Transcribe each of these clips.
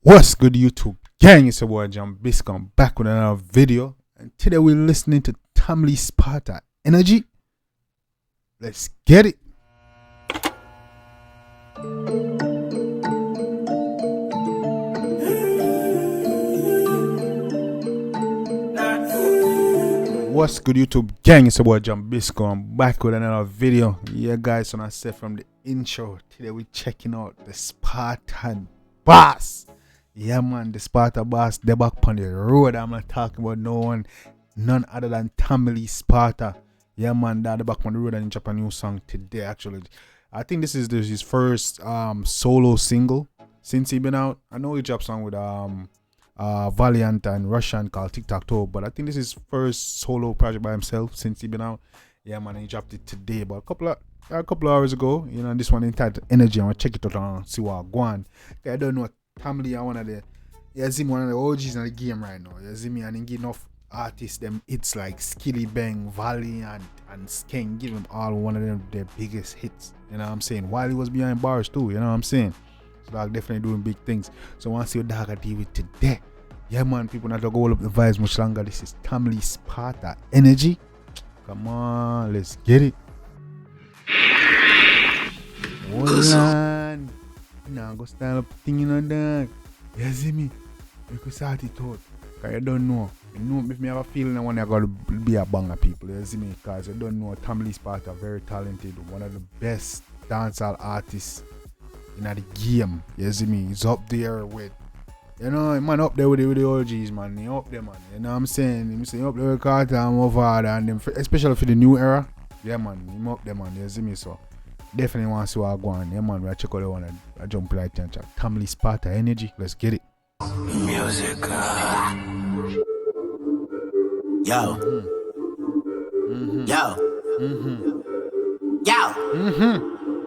What's good, YouTube gang? It's your boy Jambisco. I'm back with another video, and today we're listening to Sparta Energy. Let's get it. What's good, YouTube gang? It's your boy Jambisco. I'm back with another video. Yeah, guys, so I said from the intro, today we're checking out the Spartan Boss. Yeah, man, the Sparta Boss, they're back on the road. I'm not talking about none other than Sparta. Yeah, man, they're back on the road and he dropped a new song today, actually. I think this is his first solo single since he been out. I know he dropped a song with Valiant and Russian called Tic-Tac-Toe, but I think this is his first solo project by himself since he been out. Yeah, man, he dropped it today, but a couple of hours ago. You know, this one entitled Energy. I'm gonna check it out and see what I go on. I don't know. Family are one of the OGs in the game right now. You see me, and get enough artists them it's like Skilly Bang, Valiant and Skeng, give them all one of them their biggest hits. You know what I'm saying? While he was behind bars too, you know what I'm saying? So dog definitely doing big things. So I want to see what dog I deal with today. Yeah, man, people not to go up the vibes much longer. This is Sparta Energy. Come on, let's get it. Hold on. Now go style up thinking on that. You see me? You could start it out. Cause you don't know. You know if me have a feeling I want to go be a banger people. You see me? Cause you don't know Sparta, very talented, one of the best dancehall artists in the game. You see me? He's up there with, you know, man up there with the OGs, man. He up there, man. You know what I'm saying? He say up there with Carter and Mavada and them, especially for the new era. Yeah, man. Him up there, man. You see me? So definitely want to see what I go on. Yeah, man, we'll check out the one and I jump like and chat. Sparta Energy. Let's get it. Music. Yo. Yo. Yo.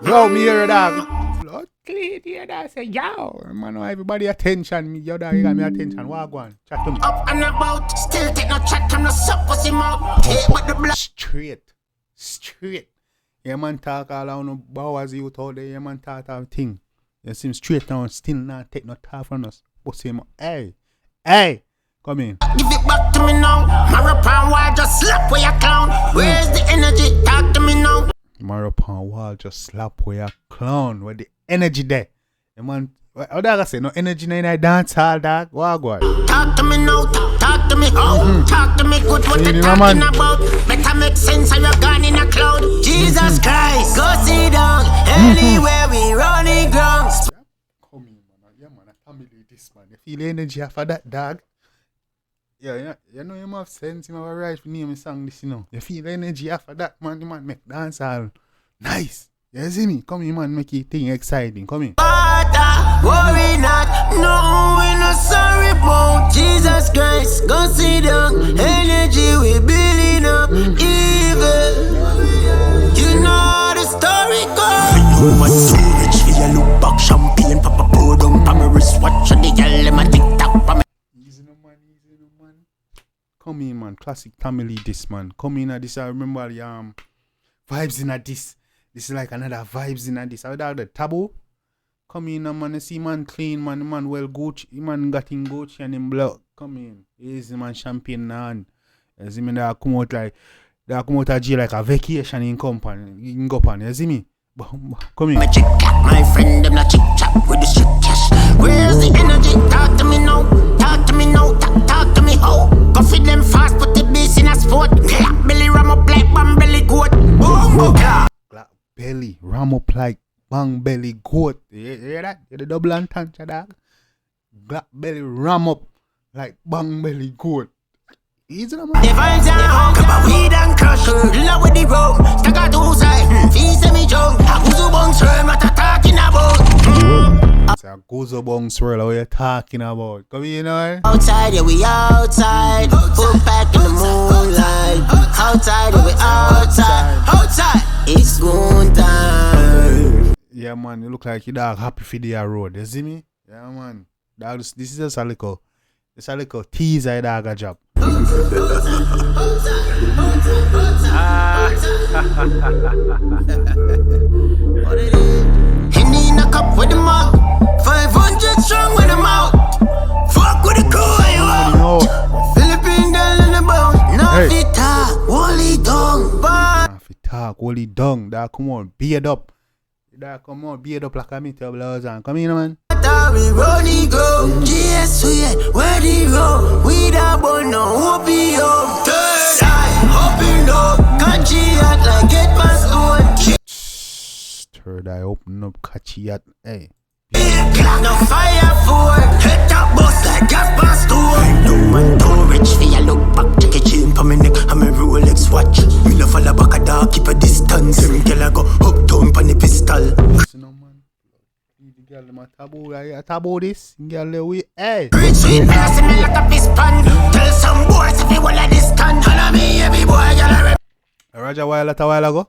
Yo, me hear dog. Blood clean here, dog. Say, yo. Man, everybody attention. Me, yo, dog, you got me attention. What go on? Chat to me. Up and about. Still take no chat. I'm not suck pussy mouth. Hit with the blood. Straight. Yeah, man, talk all on the bowers youth out there. Yeah, man, talk all thing. You see him straight down, still not take no talk from us. But say him, hey, come in. Give it back to me now. Marapan wall just slap where you clown. Where's the energy? Talk to me now. Marapan wall just slap where you clown. Where the energy there? Yeah, man, what dog I say? No energy in that dance hall, dog. What go on? Talk to me now. Talk to me. Oh, talk to me good. What you talking about? Better make sense of your gun in a cloud. Jesus Christ, go sit down. Anywhere we running grounds. Come in, man. Yeah, man. I can't believe this, man. You feel the energy after that, dog? Yeah, you know you have sense. You have a right to name a song this, you know. You feel the energy after that, man. The man make dance all nice. You see me? Come in, man. Make it thing exciting. Come in. Worry not, no, we're not sorry about Jesus Christ. Go sit down, energy we building up, evil. You know the story goes. You must so rich for your look back, champagne, papa pour down, Pamaris, watch on the girl, my TikTok, Easy no man. Come in, man. Classic family this, man. Come in at this. I remember the vibes in at this. This is like another vibes in at this. I dog the taboo. Come in, man. See man clean, man. The man well Gucci. Man got in Gucci and in blood. Come in. Easy man, champagne and you see me that come out of jail like a vacation in company. In company. You see me? Come in. My chick cat, my friend, them not chick chat with the shit cash. Where's the energy? Talk to me now. Talk to me now. Talk to me how. Go feed them fast, put the beast in a sport. Clap belly, ram up like bam belly goat. Boom, boom, clap. Clap belly, ram up like bang belly goat. You hear that? You the double entendre, dog. Black belly ram up like bang belly goat. Easy no man. The vibes are cup of weed and crush. Love with the rope. Stack out two sides. Feast me joke. A gozo bong swirl. What you talking about? It's a gozo bong swirl. What you talking about? Come here, you know. Outside, yeah, we outside. Put back in the moonlight. Outside, yeah, we outside. It's moon time. Yeah, man, you look like you dog happy for the road. You see me? Yeah, man. Dog, this is just a little teaser dog a job. Henny in a cup with them out. 500 strong with them out. talk, holy dung. That come on, beard up. That come on, beard up like a meter blouse and come in, man. We running go, yes, where the road? We da born no opium. Third eye, open up, catch it like get past one. Third eye, open up, catch it, hey. No fire for head top boss like gas past two. No man too rich for you look back, take a chain for me neck. I'm a Rolex watch. Me no follow back a dog, keep a distance. Them girl I go uptown pon the pistol. No man, the girl them a taboo this. Girl we hey. Rich sweet pass me like a fist pan. Tell some boys if you want like this can. Follow me every boy girl. Raja Wild a while ago.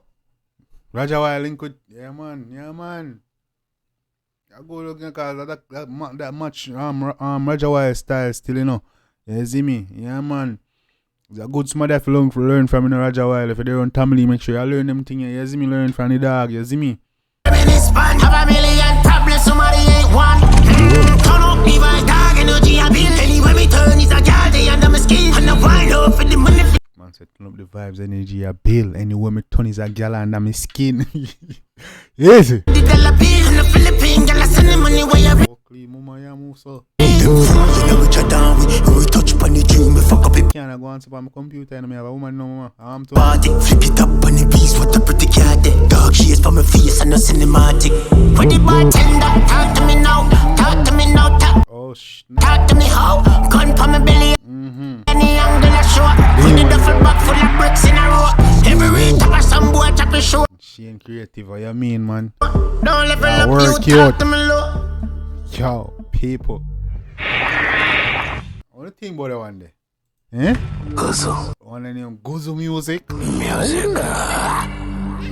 Raja Wild link with yeah man. I go looking cause that much Raja Wild style still, you know. You see me? Yeah man. It's a good smart if you learn from, you know, Raja Wild. If you're on family, make sure you learn them things. You see me? Learn from the dog. You see me? Have a million problems, somebody ain't one. Turn up the vibe, dog, energy, I build. Anyway, me turn is a girl, they under my skin. And I wind up for the money. Man said, turn up the vibes, energy, I build. Anyway, me turn is a girl under my skin. Yes. The dollar bill in the Philippines, girl, I send the money where you Oakley, mama, ya move so. them fools, you know what you're down with. We touch upon the dream, we fuck up it. Can't go on my computer and I have a woman no more. I'm too. Party, flip it up on the beast, what a pretty cat. Dog shades for my face and no cinematic. When the bartender, talk to me now, Oh talk to me how, gun for my belly. Any angle I show, put the duffel bag full of bricks in a row. Every top of some boy chop a show. She ain't creative, what you mean, man? Don't level up, work you talk to me low. Yo, people. What do you think about that one day? Eh? Guzzle. One of them Guzzle music?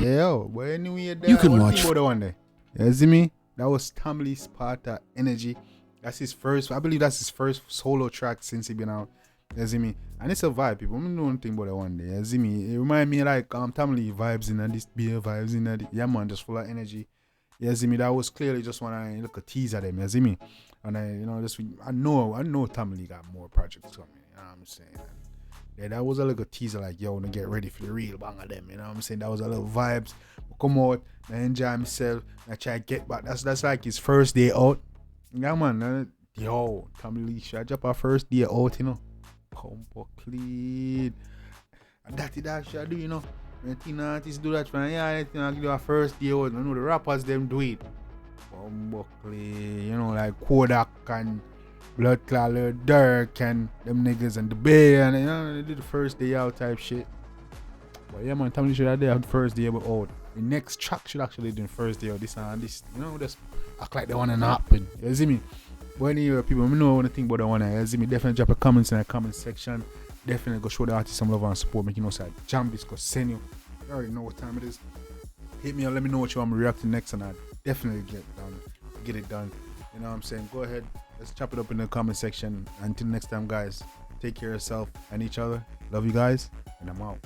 Yeah, but anyway, You can what watch. do you think about that one day? You see me? That was Tamley Sparta Energy. That's his first, I believe that's his first solo track since he been out. You see me? And it's a vibe, people. I'm doing think about that one day. You see me? It remind me like Tamley vibes in this beer vibes in that. Yeah man, just full of energy. You see me? That was clearly just when I look a tease at them. You see me? And I, you know, just I know Tamley got more projects coming. You know what I'm saying? And yeah, that was a little teaser like, yo, to get ready for the real bang of them. You know what I'm saying? That was a little vibes. Come out, I enjoy myself, I try to get back. That's like his first day out. Yeah man, yo, Tamley should I drop our first day out, you know? Come clean. And that should I do, you know? When teen artists do that, man, yeah, I think I do our first day out. I know the rappers them do it. Buckley, you know, like Kodak and Blood Clot, Dirk and them niggas and the Bay, and you know, they did the first day out type shit. But yeah man, Tamley should have done the first day out. The next track should actually do the first day out. This and this, you know, just act like they want to happen. You see me? But anyway, people, I know what to think about the one. You see me? Definitely drop a comments in the comment section. Definitely go show the artist some love and support. Make you know, say Jambisco send you. You already know what time it is. Hit me up, let me know what you want me to react to next, and I definitely get it done. You know what I'm saying? Go ahead, let's chop it up in the comment section. Until next time, guys, take care of yourself and each other. Love you guys, and I'm out.